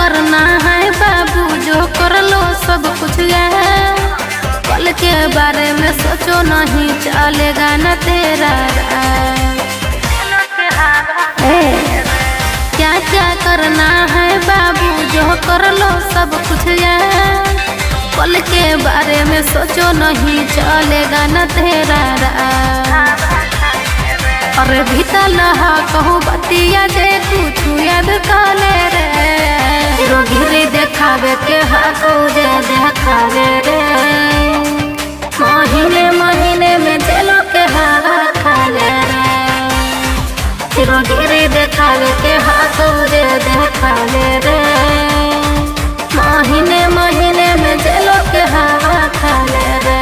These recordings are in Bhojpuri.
करना है बाबू, जो कर लो सब कुछ है। कल के बारे में सोचो नहीं, चलेगा न तेरा राह। क्या क्या करना है बाबू, जो कर लो सब कुछ है। कल के बारे में सोचो नहीं, चलेगा न तेरा राह। अरे भीतर लहा कहूँ बतिया जे कुछ याद काले रे। हीरो गिरी देखावे के हाथों जे देखावे रे। महीने महीने में जेलों के हवा खाले रे। हीरो गिरी देखावे के हाथों जे देखावे रे। महीने महीने में जेलों के हवा खाले रे।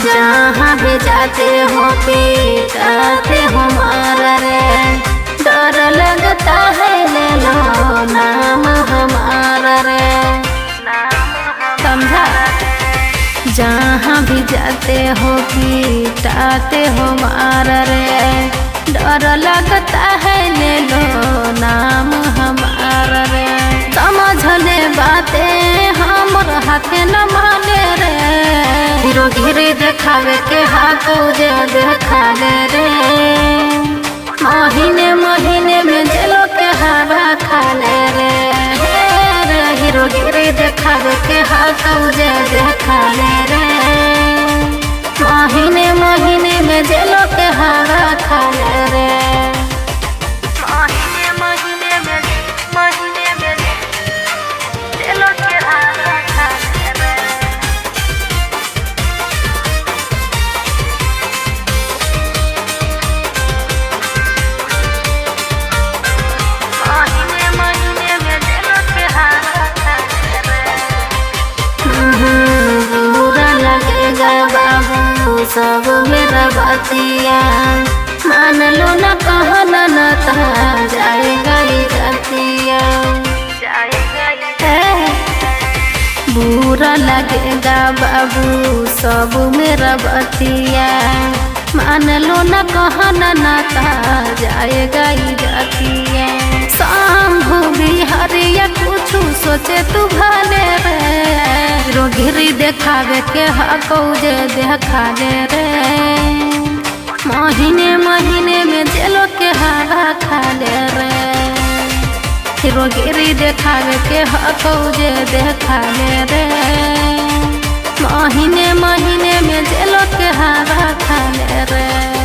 जहाँ भी जाते हो पीटाते हो मारा रे। डर लगता है ले लो नाम हमारा रे। समझा? जहाँ भी जाते हो पीटाते हो मारा रे। डर लगता है ले लो नाम हमारा रे। समझ ले बातें हमर हाथे न माने रे। हीरो गिरी देखावे के हाथों जे देखावे रे। महीने महीने में जेलों के हवा खाले रे। हीरो गिरी देखावे के हाथों जे देखावे रे। महीने महीने में जेलों के हवा खाले रे। सब मेरा बतिया मान लो न कहना न जाएगा रतिया। बुरा लगेगा बाबू सब मेरा बतिया। मान लो न कहना न जाएगा रतिया। शंभू बिहारिया कुछ सोचे तू भले रे। हीरो गिरी देखावे के हाथों जे देखावे रे। महीने महीने में जेलों के हवा खाले रे। हीरो गिरी देखावे के हाथों जे देखावे रे। महीने महीने में जेलों के हवा खाले रे।